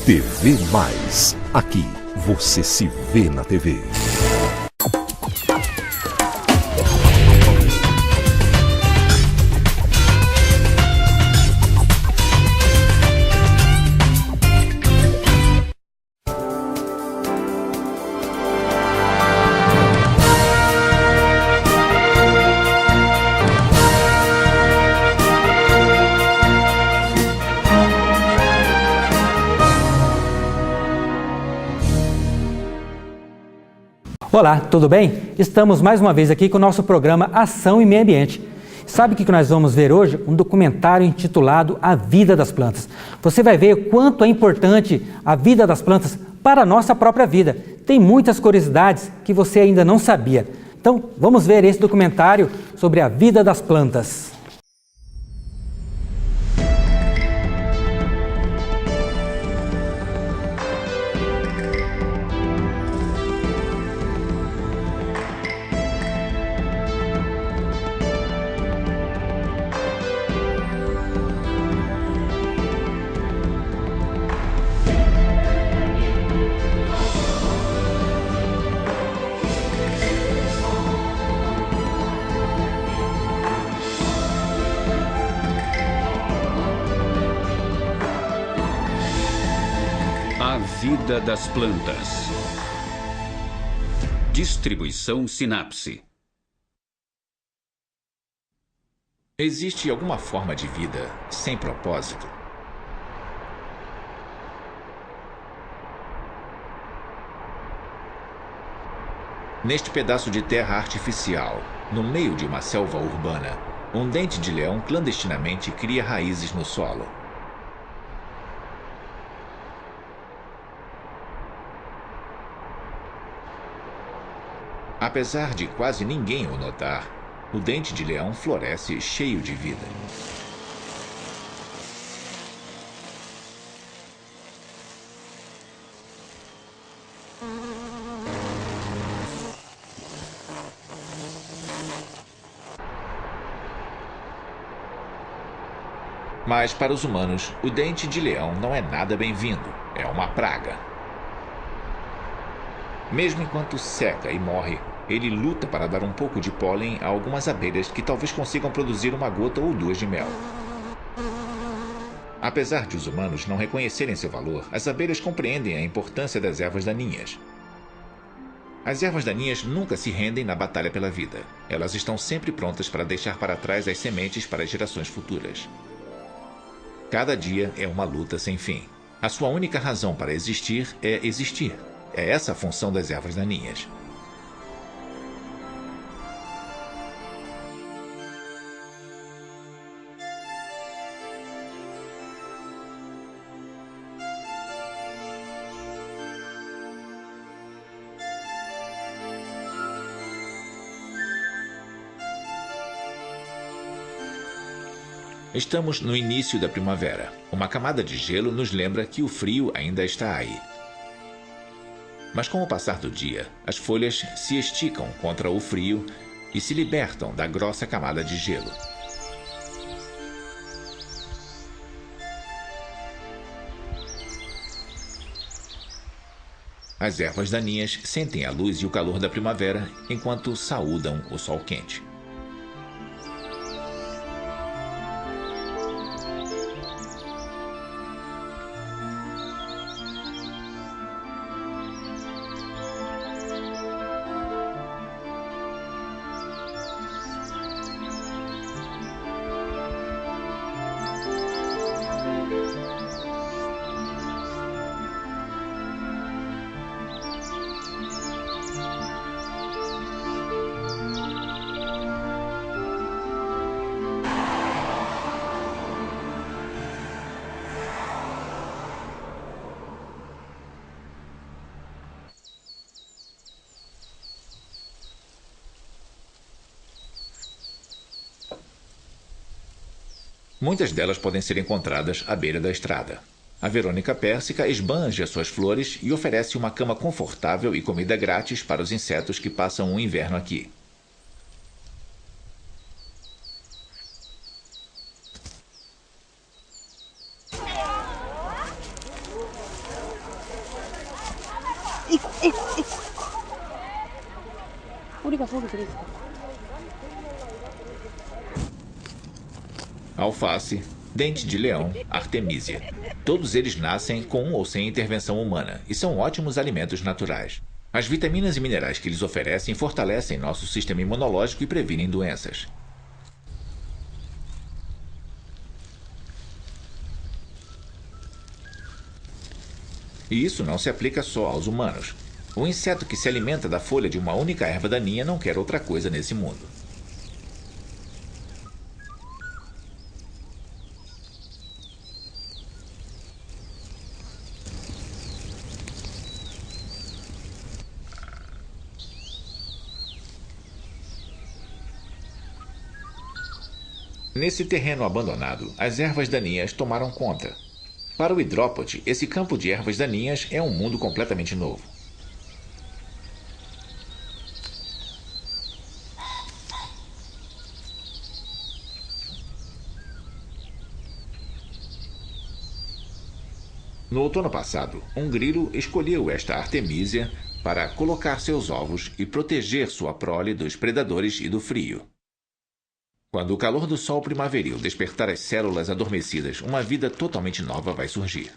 TV Mais. Aqui você se vê na TV. Olá, tudo bem? Estamos mais uma vez aqui com o nosso programa Ação e Meio Ambiente. Sabe o que nós vamos ver hoje? Um documentário intitulado A Vida das Plantas. Você vai ver o quanto é importante a vida das plantas para a nossa própria vida. Tem muitas curiosidades que você ainda não sabia. Então, vamos ver esse documentário sobre a vida das plantas. A vida das plantas. Distribuição Sinapse. Existe alguma forma de vida sem propósito? Neste pedaço de terra artificial, no meio de uma selva urbana, um dente de leão clandestinamente cria raízes no solo. Apesar de quase ninguém o notar, o dente de leão floresce cheio de vida. Mas para os humanos, o dente de leão não é nada bem-vindo, é uma praga. Mesmo enquanto seca e morre, ele luta para dar um pouco de pólen a algumas abelhas que talvez consigam produzir uma gota ou duas de mel. Apesar de os humanos não reconhecerem seu valor, as abelhas compreendem a importância das ervas daninhas. As ervas daninhas nunca se rendem na batalha pela vida. Elas estão sempre prontas para deixar para trás as sementes para as gerações futuras. Cada dia é uma luta sem fim. A sua única razão para existir é existir. É essa a função das ervas daninhas. Estamos no início da primavera. Uma camada de gelo nos lembra que o frio ainda está aí. Mas com o passar do dia, as folhas se esticam contra o frio e se libertam da grossa camada de gelo. As ervas daninhas sentem a luz e o calor da primavera enquanto saúdam o sol quente. Muitas delas podem ser encontradas à beira da estrada. A Verônica Pérsica esbanja suas flores e oferece uma cama confortável e comida grátis para os insetos que passam o inverno aqui. Alface, dente de leão, artemisia. Todos eles nascem com ou sem intervenção humana e são ótimos alimentos naturais. As vitaminas e minerais que eles oferecem fortalecem nosso sistema imunológico e previnem doenças. E isso não se aplica só aos humanos. O inseto que se alimenta da folha de uma única erva daninha não quer outra coisa nesse mundo. Nesse terreno abandonado, as ervas daninhas tomaram conta. Para o hidrópode, esse campo de ervas daninhas é um mundo completamente novo. No outono passado, um grilo escolheu esta artemisia para colocar seus ovos e proteger sua prole dos predadores e do frio. Quando o calor do sol primaveril despertar as células adormecidas, uma vida totalmente nova vai surgir.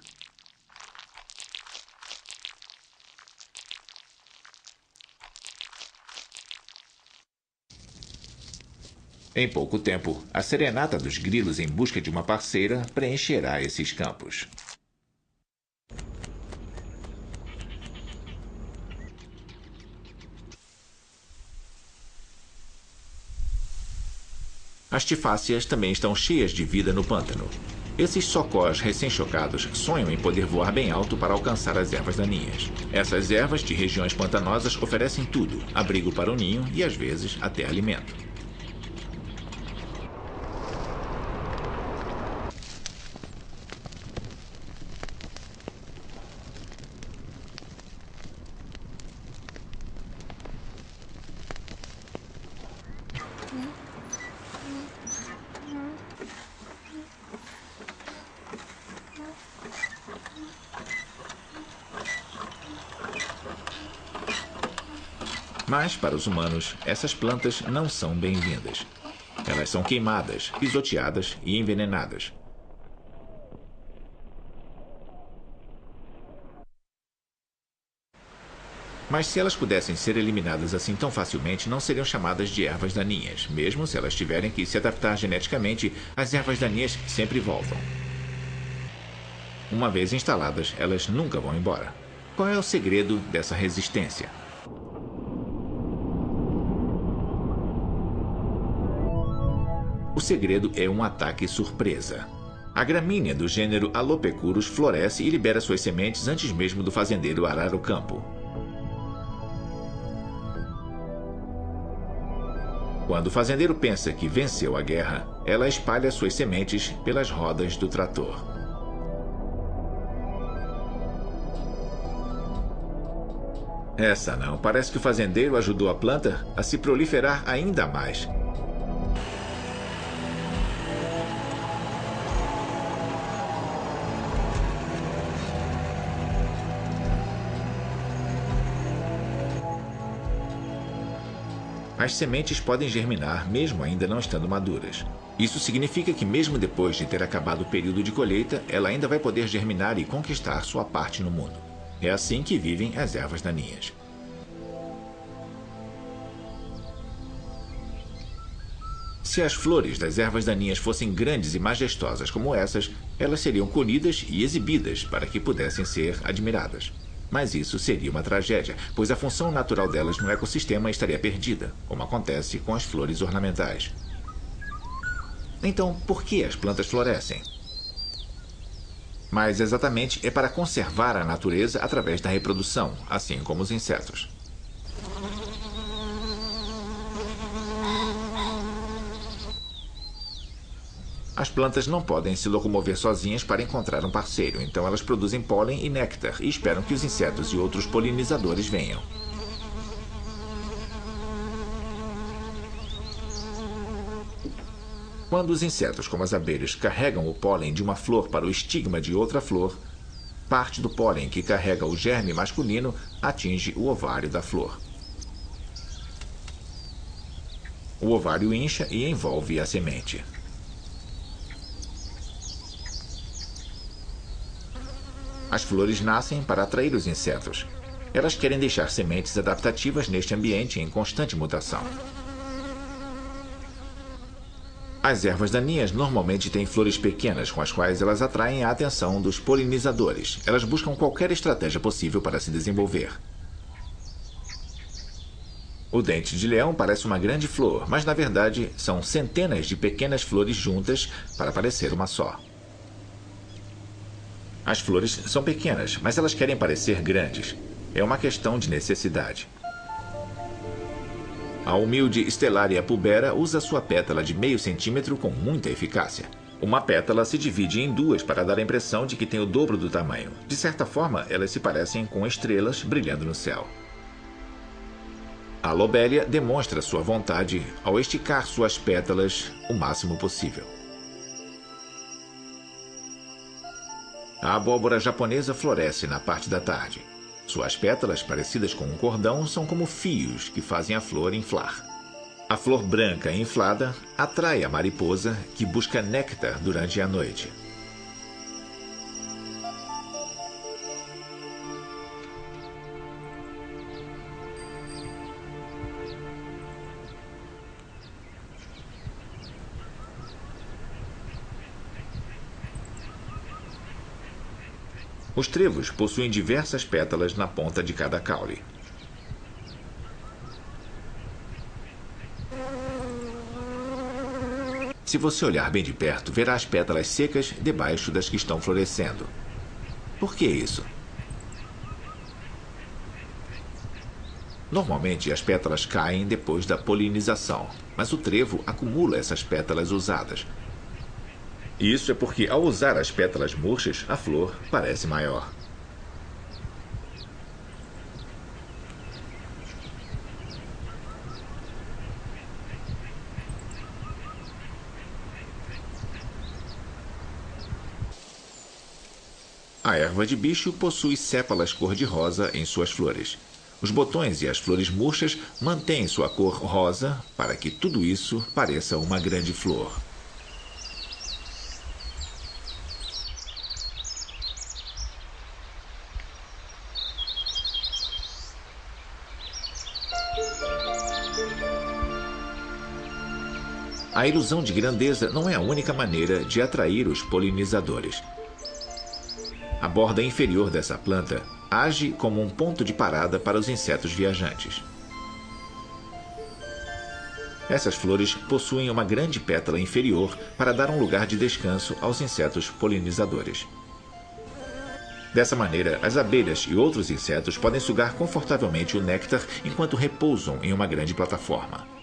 Em pouco tempo, a serenata dos grilos em busca de uma parceira preencherá esses campos. As tifáceas também estão cheias de vida no pântano. Esses socós recém-chocados sonham em poder voar bem alto para alcançar as ervas daninhas. Essas ervas de regiões pantanosas oferecem tudo: abrigo para o ninho e, às vezes, até alimento. Mas, para os humanos, essas plantas não são bem-vindas. Elas são queimadas, pisoteadas e envenenadas. Mas se elas pudessem ser eliminadas assim tão facilmente, não seriam chamadas de ervas daninhas. Mesmo se elas tiverem que se adaptar geneticamente, as ervas daninhas sempre voltam. Uma vez instaladas, elas nunca vão embora. Qual é o segredo dessa resistência? O segredo é um ataque surpresa. A gramínea do gênero Alopecuros floresce e libera suas sementes antes mesmo do fazendeiro arar o campo. Quando o fazendeiro pensa que venceu a guerra, ela espalha suas sementes pelas rodas do trator. Essa não. Parece que o fazendeiro ajudou a planta a se proliferar ainda mais. As sementes podem germinar mesmo ainda não estando maduras. Isso significa que mesmo depois de ter acabado o período de colheita, ela ainda vai poder germinar e conquistar sua parte no mundo. É assim que vivem as ervas daninhas. Se as flores das ervas daninhas fossem grandes e majestosas como essas, elas seriam colhidas e exibidas para que pudessem ser admiradas. Mas isso seria uma tragédia, pois a função natural delas no ecossistema estaria perdida, como acontece com as flores ornamentais. Então, por que as plantas florescem? Mas exatamente é para conservar a natureza através da reprodução, assim como os insetos. As plantas não podem se locomover sozinhas para encontrar um parceiro, então elas produzem pólen e néctar e esperam que os insetos e outros polinizadores venham. Quando os insetos, como as abelhas, carregam o pólen de uma flor para o estigma de outra flor, parte do pólen que carrega o germe masculino atinge o ovário da flor. O ovário incha e envolve a semente. As flores nascem para atrair os insetos. Elas querem deixar sementes adaptativas neste ambiente em constante mutação. As ervas daninhas normalmente têm flores pequenas com as quais elas atraem a atenção dos polinizadores. Elas buscam qualquer estratégia possível para se desenvolver. O dente de leão parece uma grande flor, mas na verdade são centenas de pequenas flores juntas para parecer uma só. As flores são pequenas, mas elas querem parecer grandes. É uma questão de necessidade. A humilde Stellaria pubera usa sua pétala de meio centímetro com muita eficácia. Uma pétala se divide em duas para dar a impressão de que tem o dobro do tamanho. De certa forma, elas se parecem com estrelas brilhando no céu. A lobelia demonstra sua vontade ao esticar suas pétalas o máximo possível. A abóbora japonesa floresce na parte da tarde. Suas pétalas, parecidas com um cordão, são como fios que fazem a flor inflar. A flor branca inflada atrai a mariposa, que busca néctar durante a noite. Os trevos possuem diversas pétalas na ponta de cada caule. Se você olhar bem de perto, verá as pétalas secas debaixo das que estão florescendo. Por que isso? Normalmente as pétalas caem depois da polinização, mas o trevo acumula essas pétalas usadas. Isso é porque, ao usar as pétalas murchas, a flor parece maior. A erva de bicho possui sépalas cor-de-rosa em suas flores. Os botões e as flores murchas mantêm sua cor rosa para que tudo isso pareça uma grande flor. A ilusão de grandeza não é a única maneira de atrair os polinizadores. A borda inferior dessa planta age como um ponto de parada para os insetos viajantes. Essas flores possuem uma grande pétala inferior para dar um lugar de descanso aos insetos polinizadores. Dessa maneira, as abelhas e outros insetos podem sugar confortavelmente o néctar enquanto repousam em uma grande plataforma.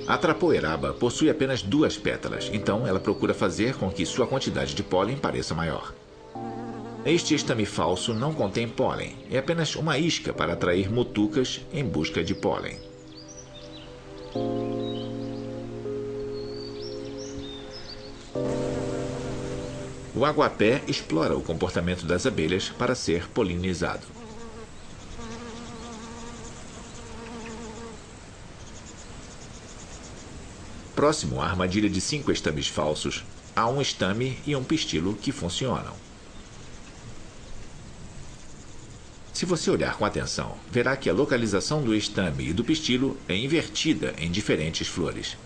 A trapoeraba possui apenas 2 pétalas, então ela procura fazer com que sua quantidade de pólen pareça maior. Este estame falso não contém pólen, é apenas uma isca para atrair mutucas em busca de pólen. O aguapé explora o comportamento das abelhas para ser polinizado. Próximo à armadilha de 5 estames falsos, há um estame e um pistilo que funcionam. Se você olhar com atenção, verá que a localização do estame e do pistilo é invertida em diferentes flores.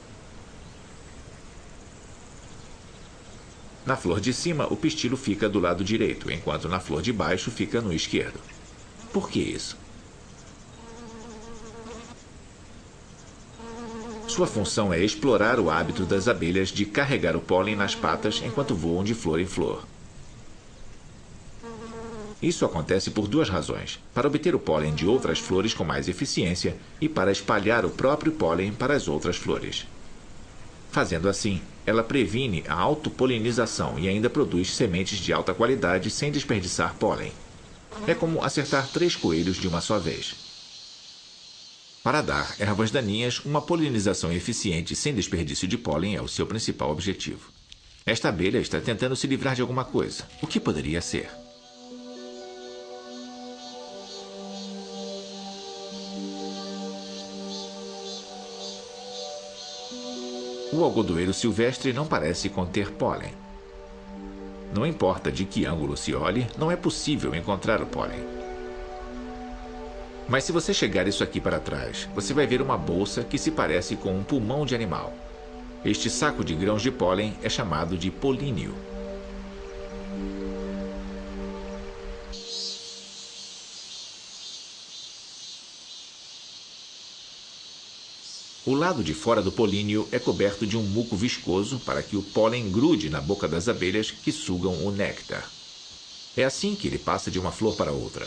Na flor de cima, o pistilo fica do lado direito, enquanto na flor de baixo fica no esquerdo. Por que isso? Sua função é explorar o hábito das abelhas de carregar o pólen nas patas enquanto voam de flor em flor. Isso acontece por 2 razões: para obter o pólen de outras flores com mais eficiência e para espalhar o próprio pólen para as outras flores. Fazendo assim, Ela previne a autopolinização e ainda produz sementes de alta qualidade sem desperdiçar pólen. É como acertar 3 coelhos de uma só vez. Para dar ervas daninhas, uma polinização eficiente sem desperdício de pólen é o seu principal objetivo. Esta abelha está tentando se livrar de alguma coisa. O que poderia ser? O algodoeiro silvestre não parece conter pólen. Não importa de que ângulo se olhe, não é possível encontrar o pólen. Mas se você chegar isso aqui para trás, você vai ver uma bolsa que se parece com um pulmão de animal. Este saco de grãos de pólen é chamado de polínio. O lado de fora do polínio é coberto de um muco viscoso para que o pólen grude na boca das abelhas que sugam o néctar. É assim que ele passa de uma flor para outra.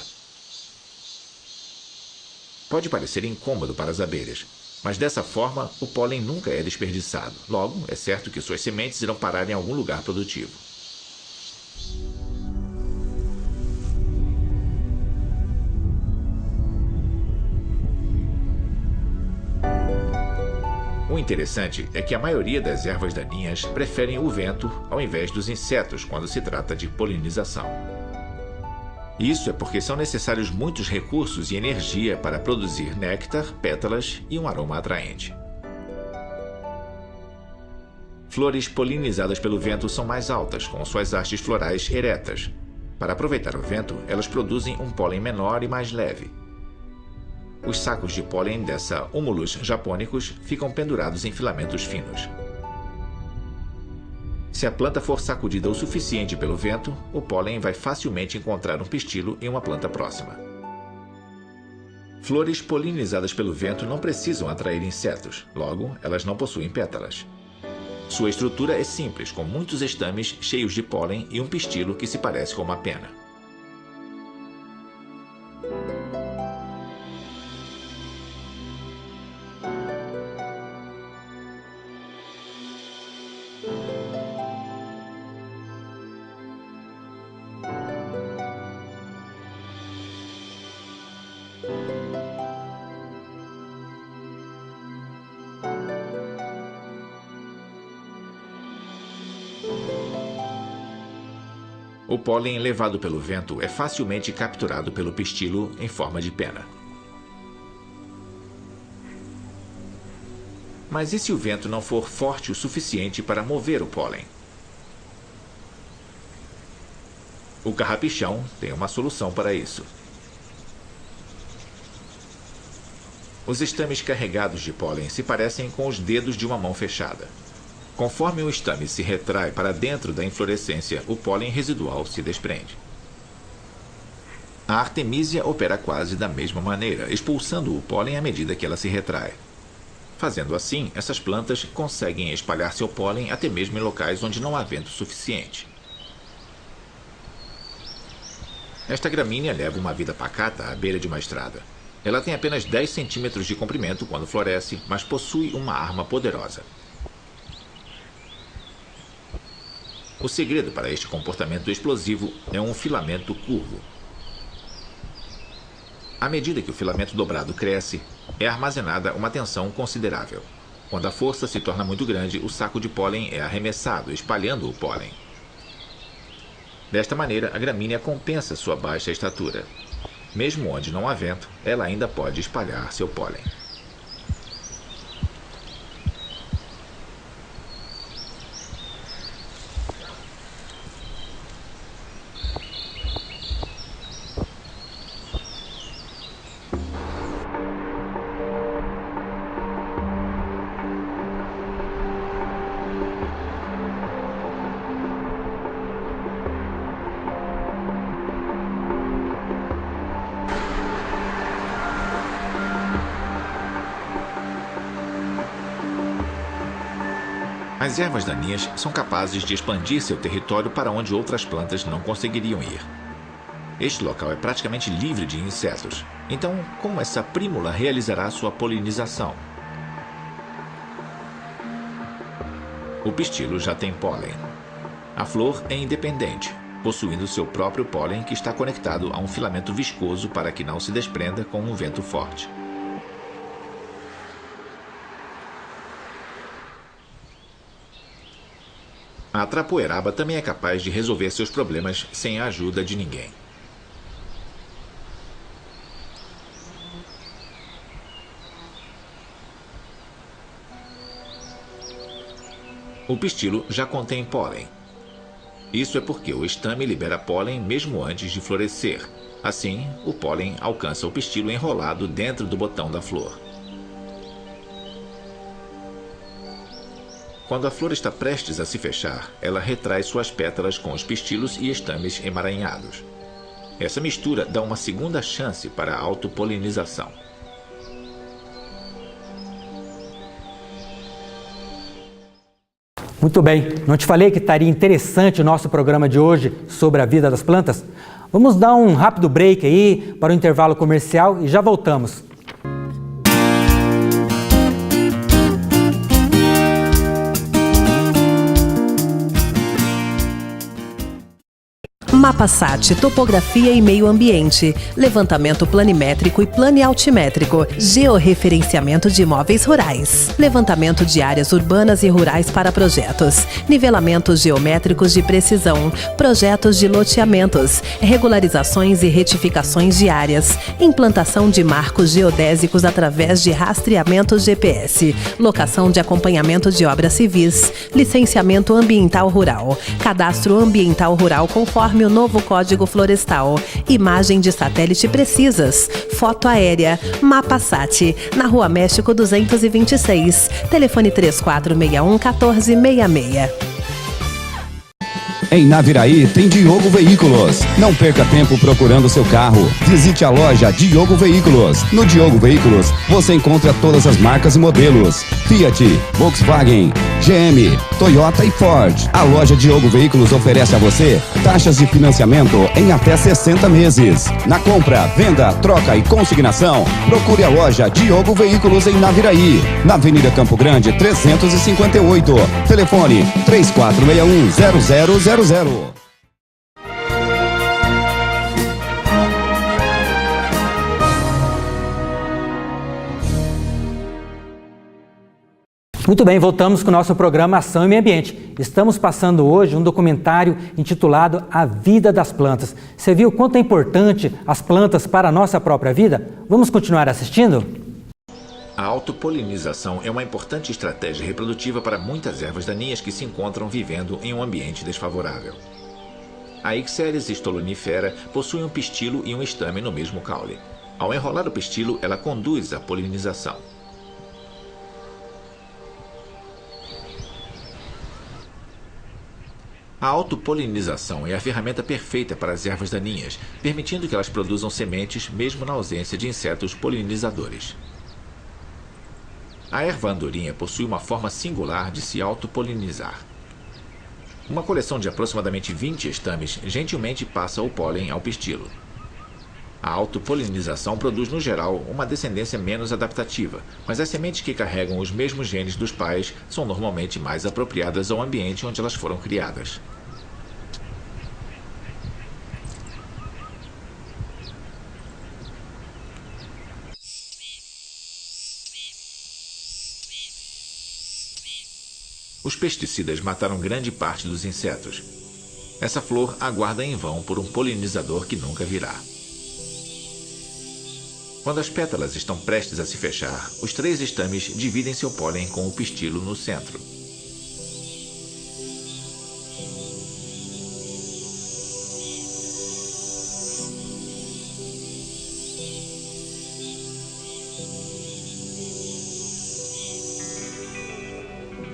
Pode parecer incômodo para as abelhas, mas dessa forma o pólen nunca é desperdiçado. Logo, é certo que suas sementes irão parar em algum lugar produtivo. O interessante é que a maioria das ervas daninhas preferem o vento ao invés dos insetos quando se trata de polinização. Isso é porque são necessários muitos recursos e energia para produzir néctar, pétalas e um aroma atraente. Flores polinizadas pelo vento são mais altas, com suas hastes florais eretas. Para aproveitar o vento, elas produzem um pólen menor e mais leve. Os sacos de pólen dessa Humulus japonicus ficam pendurados em filamentos finos. Se a planta for sacudida o suficiente pelo vento, o pólen vai facilmente encontrar um pistilo em uma planta próxima. Flores polinizadas pelo vento não precisam atrair insetos, logo, elas não possuem pétalas. Sua estrutura é simples, com muitos estames cheios de pólen e um pistilo que se parece com uma pena. O pólen levado pelo vento é facilmente capturado pelo pistilo em forma de pena. Mas e se o vento não for forte o suficiente para mover o pólen? O carrapichão tem uma solução para isso. Os estames carregados de pólen se parecem com os dedos de uma mão fechada. Conforme o estame se retrai para dentro da inflorescência, o pólen residual se desprende. A artemísia opera quase da mesma maneira, expulsando o pólen à medida que ela se retrai. Fazendo assim, essas plantas conseguem espalhar seu pólen até mesmo em locais onde não há vento suficiente. Esta gramínea leva uma vida pacata à beira de uma estrada. Ela tem apenas 10 centímetros de comprimento quando floresce, mas possui uma arma poderosa. O segredo para este comportamento explosivo é um filamento curvo. À medida que o filamento dobrado cresce, é armazenada uma tensão considerável. Quando a força se torna muito grande, o saco de pólen é arremessado, espalhando o pólen. Desta maneira, a gramínea compensa sua baixa estatura. Mesmo onde não há vento, ela ainda pode espalhar seu pólen. As ervas daninhas são capazes de expandir seu território para onde outras plantas não conseguiriam ir. Este local é praticamente livre de insetos. Então, como essa prímula realizará sua polinização? O pistilo já tem pólen. A flor é independente, possuindo seu próprio pólen que está conectado a um filamento viscoso para que não se desprenda com um vento forte. A trapoeraba também é capaz de resolver seus problemas sem a ajuda de ninguém. O pistilo já contém pólen. Isso é porque o estame libera pólen mesmo antes de florescer. Assim, o pólen alcança o pistilo enrolado dentro do botão da flor. Quando a flor está prestes a se fechar, ela retrai suas pétalas com os pistilos e estames emaranhados. Essa mistura dá uma segunda chance para a autopolinização. Muito bem, não te falei que estaria interessante o nosso programa de hoje sobre a vida das plantas? Vamos dar um rápido break aí para o intervalo comercial e já voltamos. MapaSat, topografia e meio ambiente, levantamento planimétrico e planialtimétrico, georreferenciamento de imóveis rurais, levantamento de áreas urbanas e rurais para projetos, nivelamentos geométricos de precisão, projetos de loteamentos, regularizações e retificações de áreas, implantação de marcos geodésicos através de rastreamento GPS, locação de acompanhamento de obras civis, licenciamento ambiental rural, cadastro ambiental rural conforme o novo Código Florestal, imagem de satélite precisas, foto aérea, MapaSat, na Rua México 226, telefone 3461-1466. Em Naviraí tem Diogo Veículos. Não perca tempo procurando seu carro. Visite a loja Diogo Veículos. No Diogo Veículos você encontra todas as marcas e modelos: Fiat, Volkswagen, GM, Toyota e Ford. A loja Diogo Veículos oferece a você taxas de financiamento em até 60 meses. Na compra, venda, troca e consignação, procure a loja Diogo Veículos em Naviraí, na Avenida Campo Grande 358. Telefone 3461-0000. Muito bem, voltamos com o nosso programa Ação e Meio Ambiente. Estamos passando hoje um documentário intitulado A Vida das Plantas. Você viu quanto é importante as plantas para a nossa própria vida? Vamos continuar assistindo? A autopolinização é uma importante estratégia reprodutiva para muitas ervas daninhas que se encontram vivendo em um ambiente desfavorável. A Ixeris stolonifera possui um pistilo e um estame no mesmo caule. Ao enrolar o pistilo, ela conduz a polinização. A autopolinização é a ferramenta perfeita para as ervas daninhas, permitindo que elas produzam sementes mesmo na ausência de insetos polinizadores. A erva andorinha possui uma forma singular de se autopolinizar. Uma coleção de aproximadamente 20 estames gentilmente passa o pólen ao pistilo. A autopolinização produz, no geral, uma descendência menos adaptativa, mas as sementes que carregam os mesmos genes dos pais são normalmente mais apropriadas ao ambiente onde elas foram criadas. Os pesticidas mataram grande parte dos insetos. Essa flor aguarda em vão por um polinizador que nunca virá. Quando as pétalas estão prestes a se fechar, os 3 estames dividem seu pólen com o pistilo no centro.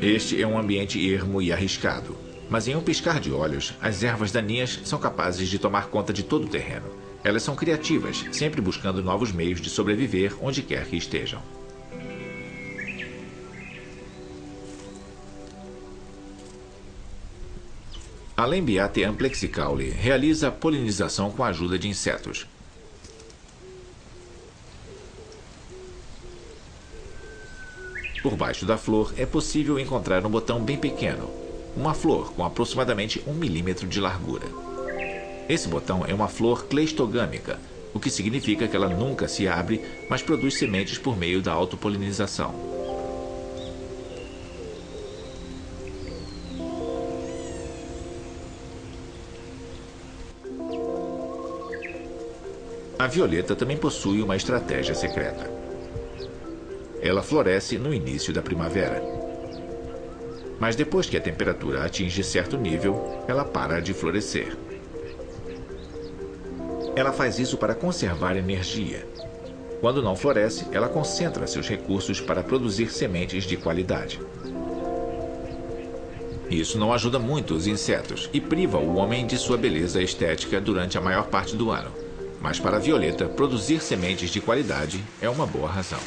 Este é um ambiente ermo e arriscado, mas em um piscar de olhos, as ervas daninhas são capazes de tomar conta de todo o terreno. Elas são criativas, sempre buscando novos meios de sobreviver onde quer que estejam. A Lembiate amplexicauly realiza a polinização com a ajuda de insetos. Por baixo da flor é possível encontrar um botão bem pequeno, uma flor com aproximadamente 1 milímetro de largura. Esse botão é uma flor cleistogâmica, o que significa que ela nunca se abre, mas produz sementes por meio da autopolinização. A violeta também possui uma estratégia secreta. Ela floresce no início da primavera. Mas depois que a temperatura atinge certo nível, ela para de florescer. Ela faz isso para conservar energia. Quando não floresce, ela concentra seus recursos para produzir sementes de qualidade. Isso não ajuda muito os insetos e priva o homem de sua beleza estética durante a maior parte do ano. Mas para a violeta, produzir sementes de qualidade é uma boa razão.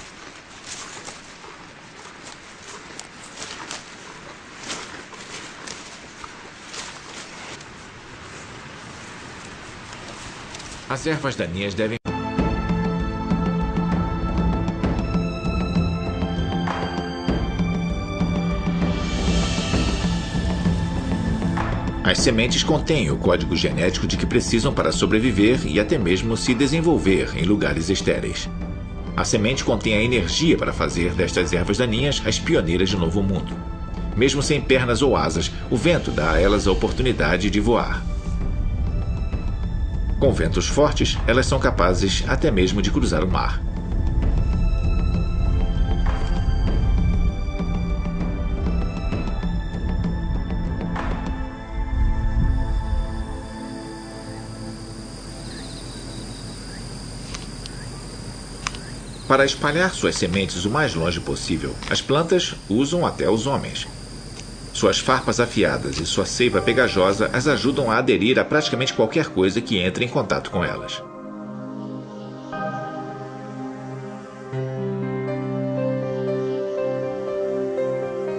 As ervas daninhas devem As sementes contêm o código genético de que precisam para sobreviver e até mesmo se desenvolver em lugares estéreis. A semente contém a energia para fazer destas ervas daninhas as pioneiras do novo mundo. Mesmo sem pernas ou asas, o vento dá a elas a oportunidade de voar. Com ventos fortes, elas são capazes até mesmo de cruzar o mar. Para espalhar suas sementes o mais longe possível, as plantas usam até os homens. Suas farpas afiadas e sua seiva pegajosa as ajudam a aderir a praticamente qualquer coisa que entre em contato com elas.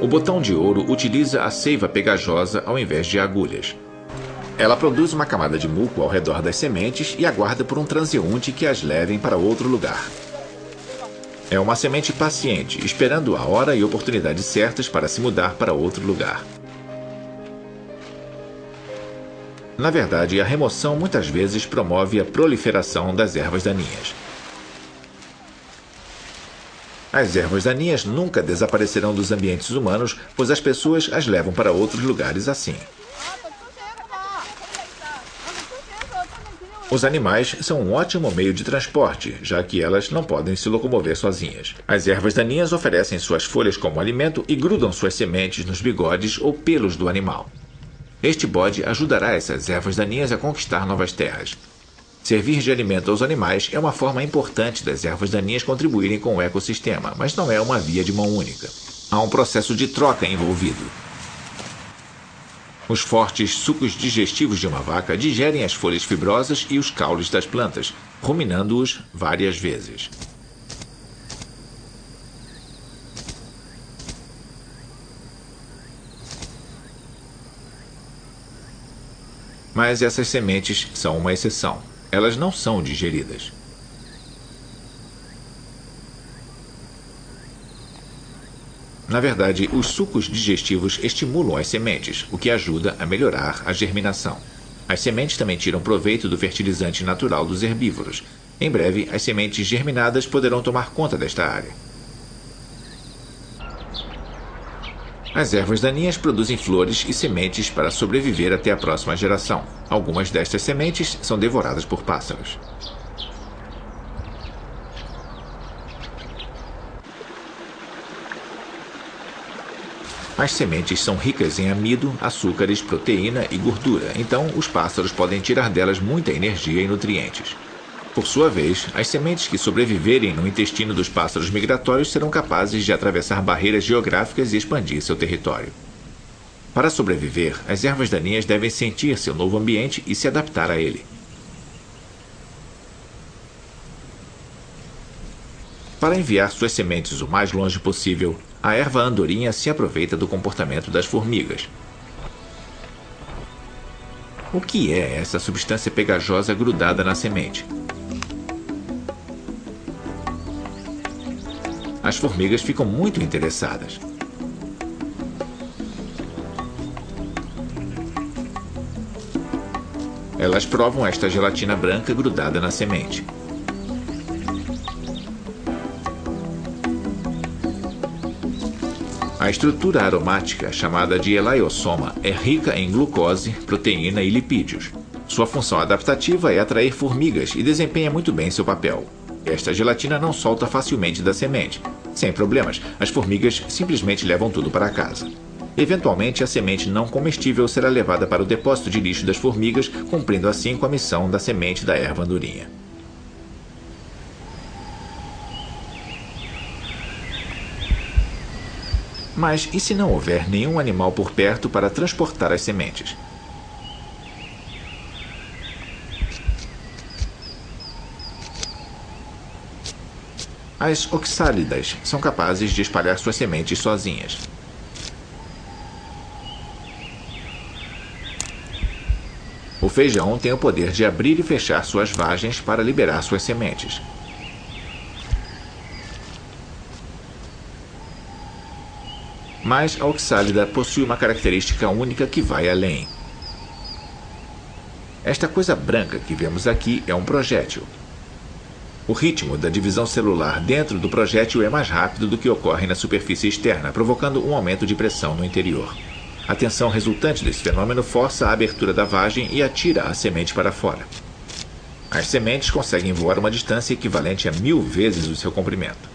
O botão de ouro utiliza a seiva pegajosa ao invés de agulhas. Ela produz uma camada de muco ao redor das sementes e aguarda por um transeunte que as levem para outro lugar. É uma semente paciente, esperando a hora e oportunidade certas para se mudar para outro lugar. Na verdade, a remoção muitas vezes promove a proliferação das ervas daninhas. As ervas daninhas nunca desaparecerão dos ambientes humanos, pois as pessoas as levam para outros lugares assim. Os animais são um ótimo meio de transporte, já que elas não podem se locomover sozinhas. As ervas daninhas oferecem suas folhas como alimento e grudam suas sementes nos bigodes ou pelos do animal. Este bode ajudará essas ervas daninhas a conquistar novas terras. Servir de alimento aos animais é uma forma importante das ervas daninhas contribuírem com o ecossistema, mas não é uma via de mão única. Há um processo de troca envolvido. Os fortes sucos digestivos de uma vaca digerem as folhas fibrosas e os caules das plantas, ruminando-os várias vezes. Mas essas sementes são uma exceção. Elas não são digeridas. Na verdade, os sucos digestivos estimulam as sementes, o que ajuda a melhorar a germinação. As sementes também tiram proveito do fertilizante natural dos herbívoros. Em breve, as sementes germinadas poderão tomar conta desta área. As ervas daninhas produzem flores e sementes para sobreviver até a próxima geração. Algumas destas sementes são devoradas por pássaros. As sementes são ricas em amido, açúcares, proteína e gordura, então os pássaros podem tirar delas muita energia e nutrientes. Por sua vez, as sementes que sobreviverem no intestino dos pássaros migratórios serão capazes de atravessar barreiras geográficas e expandir seu território. Para sobreviver, as ervas daninhas devem sentir seu novo ambiente e se adaptar a ele. Para enviar suas sementes o mais longe possível, a erva andorinha se aproveita do comportamento das formigas. O que é essa substância pegajosa grudada na semente? As formigas ficam muito interessadas. Elas provam esta gelatina branca grudada na semente. A estrutura aromática, chamada de elaiosoma, é rica em glucose, proteína e lipídios. Sua função adaptativa é atrair formigas e desempenha muito bem seu papel. Esta gelatina não solta facilmente da semente. Sem problemas, as formigas simplesmente levam tudo para casa. Eventualmente, a semente não comestível será levada para o depósito de lixo das formigas, cumprindo assim com a missão da semente da erva andorinha. Mas e se não houver nenhum animal por perto para transportar as sementes? As oxálidas são capazes de espalhar suas sementes sozinhas. O feijão tem o poder de abrir e fechar suas vagens para liberar suas sementes. Mas a oxálida possui uma característica única que vai além. Esta coisa branca que vemos aqui é um projétil. O ritmo da divisão celular dentro do projétil é mais rápido do que ocorre na superfície externa, provocando um aumento de pressão no interior. A tensão resultante desse fenômeno força a abertura da vagem e atira a semente para fora. As sementes conseguem voar uma distância equivalente a 1000 vezes o seu comprimento.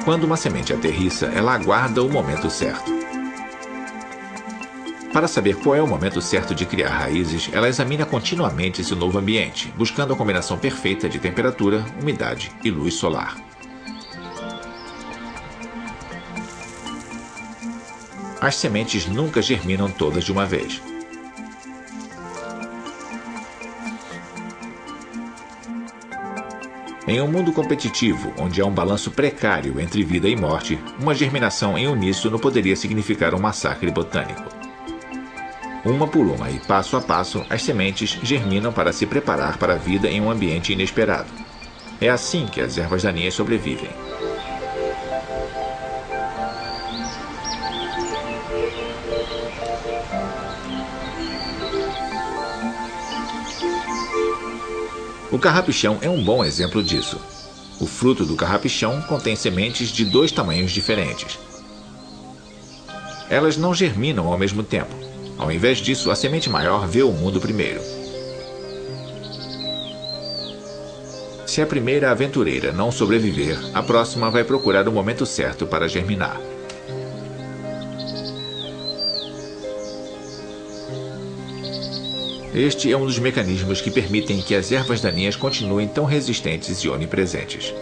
Quando uma semente aterrissa, ela aguarda o momento certo. Para saber qual é o momento certo de criar raízes, ela examina continuamente seu novo ambiente, buscando a combinação perfeita de temperatura, umidade e luz solar. As sementes nunca germinam todas de uma vez. Em um mundo competitivo, onde há um balanço precário entre vida e morte, uma germinação em uníssono poderia significar um massacre botânico. Uma por uma e passo a passo, as sementes germinam para se preparar para a vida em um ambiente inesperado. É assim que as ervas daninhas sobrevivem. O carrapichão é um bom exemplo disso. O fruto do carrapichão contém sementes de 2 tamanhos diferentes. Elas não germinam ao mesmo tempo. Ao invés disso, a semente maior vê o mundo primeiro. Se a primeira aventureira não sobreviver, a próxima vai procurar o momento certo para germinar. Este é um dos mecanismos que permitem que as ervas daninhas continuem tão resistentes e onipresentes.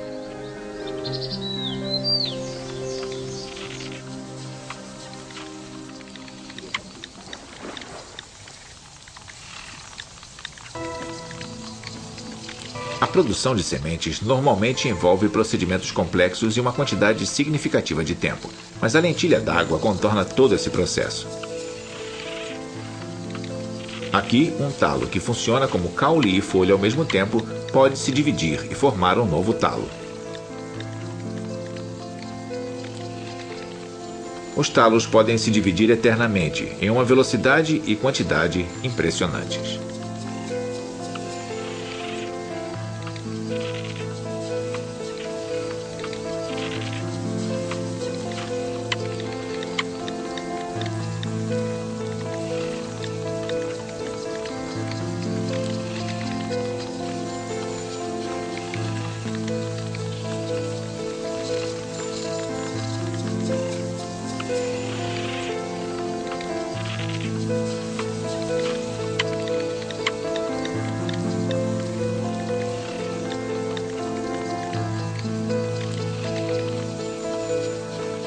A produção de sementes normalmente envolve procedimentos complexos e uma quantidade significativa de tempo, mas a lentilha d'água contorna todo esse processo. Aqui, um talo que funciona como caule e folha ao mesmo tempo pode se dividir e formar um novo talo. Os talos podem se dividir eternamente, em uma velocidade e quantidade impressionantes.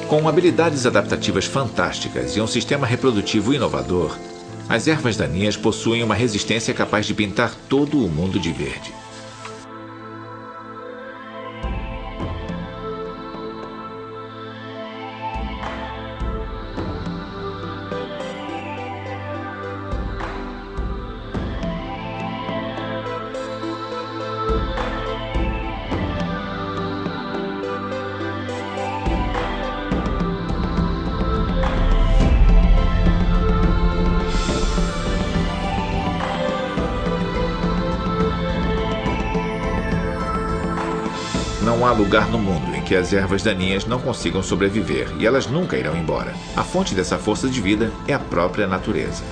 Com habilidades adaptativas fantásticas e um sistema reprodutivo inovador, As ervas daninhas possuem uma resistência capaz de pintar todo o mundo de verde. Não há lugar no mundo em que as ervas daninhas não consigam sobreviver, e elas nunca irão embora. A fonte dessa força de vida é a própria natureza.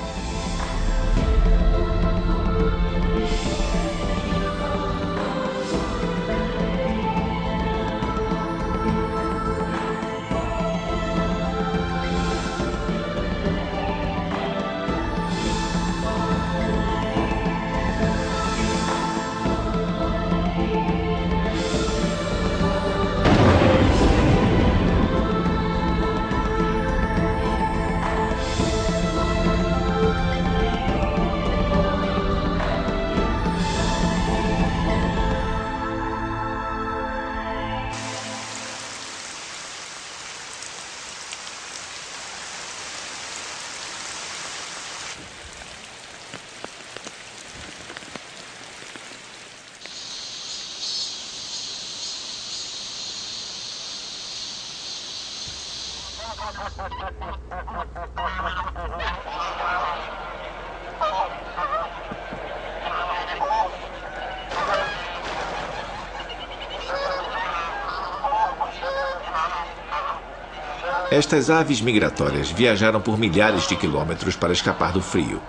Estas aves migratórias viajaram por milhares de quilômetros para escapar do frio.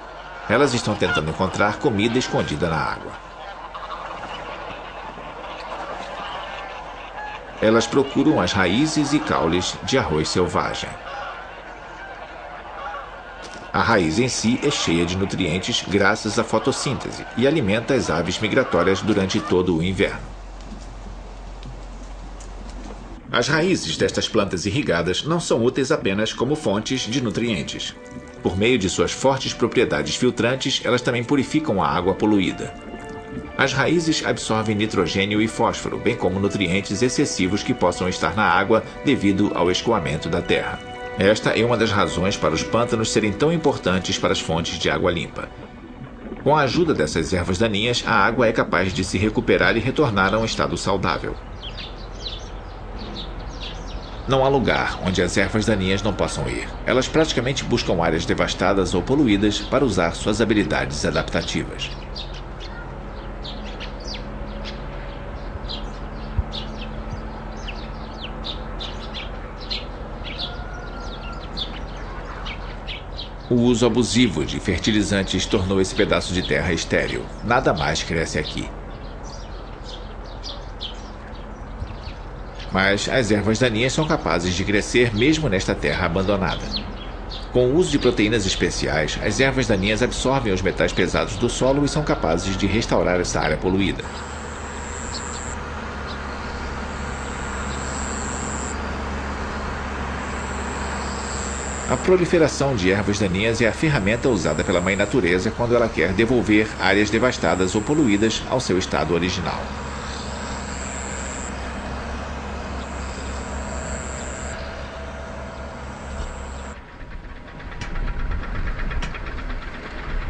Elas estão tentando encontrar comida escondida na água. Elas procuram as raízes e caules de arroz selvagem. A raiz em si é cheia de nutrientes graças à fotossíntese e alimenta as aves migratórias durante todo o inverno. As raízes destas plantas irrigadas não são úteis apenas como fontes de nutrientes. Por meio de suas fortes propriedades filtrantes, elas também purificam a água poluída. As raízes absorvem nitrogênio e fósforo, bem como nutrientes excessivos que possam estar na água devido ao escoamento da terra. Esta é uma das razões para os pântanos serem tão importantes para as fontes de água limpa. Com a ajuda dessas ervas daninhas, a água é capaz de se recuperar e retornar a um estado saudável. Não há lugar onde as ervas daninhas não possam ir. Elas praticamente buscam áreas devastadas ou poluídas para usar suas habilidades adaptativas. O uso abusivo de fertilizantes tornou esse pedaço de terra estéril. Nada mais cresce aqui. Mas as ervas daninhas são capazes de crescer mesmo nesta terra abandonada. Com o uso de proteínas especiais, as ervas daninhas absorvem os metais pesados do solo e são capazes de restaurar essa área poluída. A proliferação de ervas daninhas é a ferramenta usada pela Mãe Natureza quando ela quer devolver áreas devastadas ou poluídas ao seu estado original.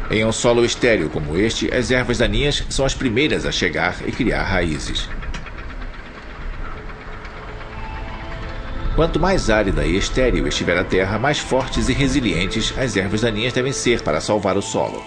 Em um solo estéril como este, as ervas daninhas são as primeiras a chegar e criar raízes. Quanto mais árida e estéril estiver a terra, mais fortes e resilientes as ervas daninhas devem ser para salvar o solo.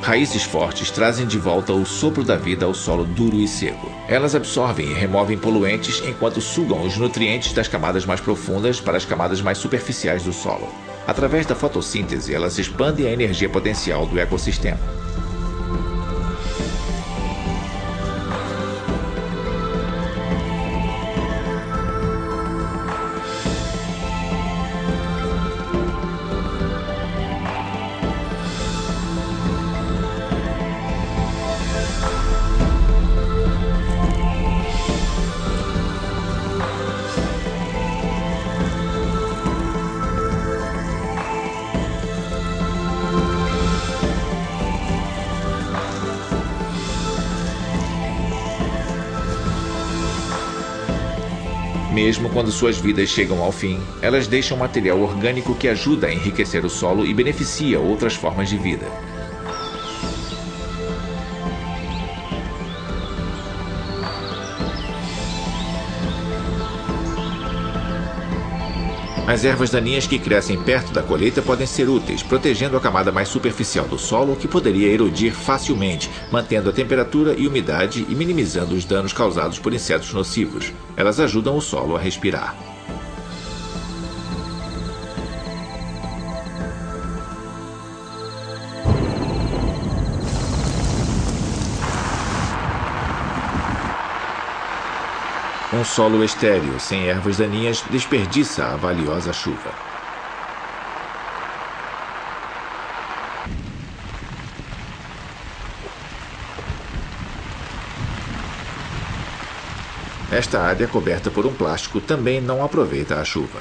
Raízes fortes trazem de volta o sopro da vida ao solo duro e seco. Elas absorvem e removem poluentes enquanto sugam os nutrientes das camadas mais profundas para as camadas mais superficiais do solo. Através da fotossíntese, elas expandem a energia potencial do ecossistema. Mesmo quando suas vidas chegam ao fim, elas deixam material orgânico que ajuda a enriquecer o solo e beneficia outras formas de vida. As ervas daninhas que crescem perto da colheita podem ser úteis, protegendo a camada mais superficial do solo, que poderia erodir facilmente, mantendo a temperatura e umidade e minimizando os danos causados por insetos nocivos. Elas ajudam o solo a respirar. Um solo estéril, sem ervas daninhas, desperdiça a valiosa chuva. Esta área coberta por um plástico também não aproveita a chuva.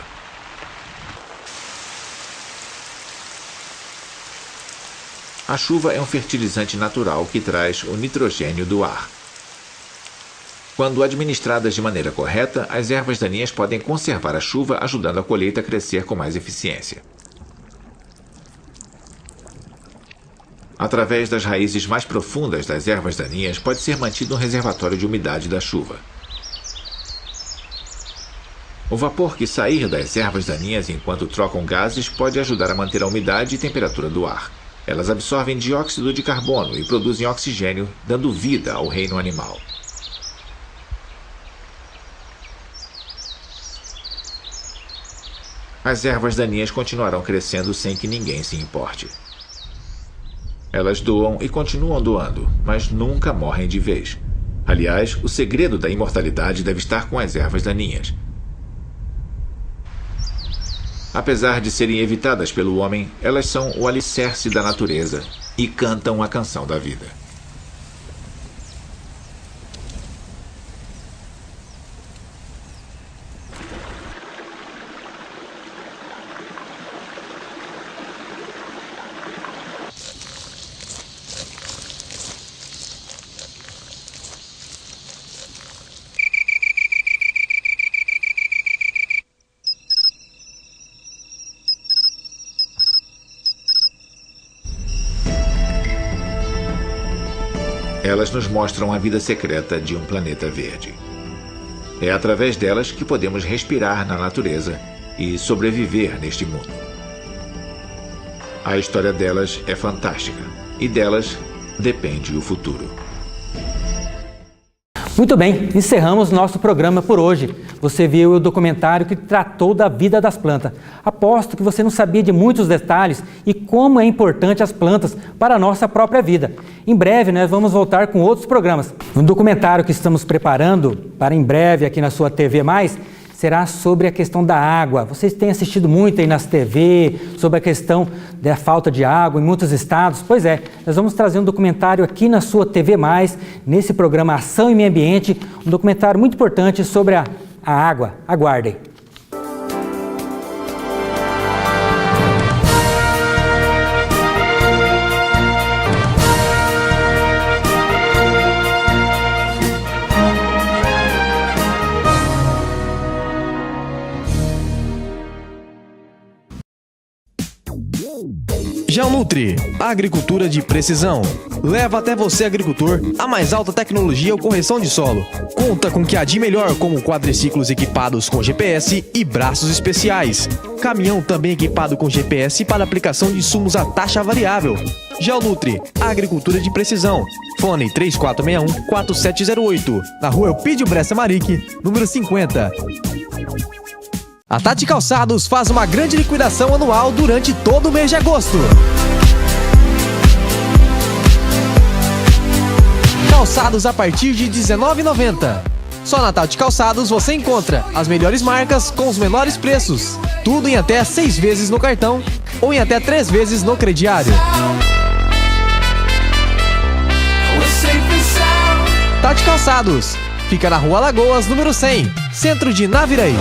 A chuva é um fertilizante natural que traz o nitrogênio do ar. Quando administradas de maneira correta, as ervas daninhas podem conservar a chuva, ajudando a colheita a crescer com mais eficiência. Através das raízes mais profundas das ervas daninhas, pode ser mantido um reservatório de umidade da chuva. O vapor que sair das ervas daninhas enquanto trocam gases pode ajudar a manter a umidade e temperatura do ar. Elas absorvem dióxido de carbono e produzem oxigênio, dando vida ao reino animal. As ervas daninhas continuarão crescendo sem que ninguém se importe. Elas doam e continuam doando, mas nunca morrem de vez. Aliás, o segredo da imortalidade deve estar com as ervas daninhas. Apesar de serem evitadas pelo homem, elas são o alicerce da natureza e cantam a canção da vida. Elas nos mostram a vida secreta de um planeta verde. É através delas que podemos respirar na natureza e sobreviver neste mundo. A história delas é fantástica e delas depende o futuro. Muito bem, encerramos nosso programa por hoje. Você viu o documentário que tratou da vida das plantas. Aposto que você não sabia de muitos detalhes e como é importante as plantas para a nossa própria vida. Em breve, nós vamos voltar com outros programas. Um documentário que estamos preparando para em breve aqui na sua TV+, será sobre a questão da água. Vocês têm assistido muito aí nas TV sobre a questão da falta de água em muitos estados. Pois é, nós vamos trazer um documentário aqui na sua TV+, nesse programa Ação e Meio Ambiente, um documentário muito importante sobre a água. Aguardem. Geonutri, agricultura de precisão. Leva até você, agricultor, a mais alta tecnologia ou correção de solo. Conta com o que há de melhor, como quadriciclos equipados com GPS e braços especiais. Caminhão também equipado com GPS para aplicação de insumos a taxa variável. Geonutri, agricultura de precisão. Fone 3461-4708, na rua Elpidio Bressa Marique, número 50. A Tati Calçados faz uma grande liquidação anual durante todo o mês de agosto. Calçados a partir de R$19,90. Só na Tati Calçados você encontra as melhores marcas com os menores preços. Tudo em até 6 vezes no cartão ou em até 3 vezes no crediário. Tati Calçados. Fica na Rua Lagoas, número 100, centro de Naviraí.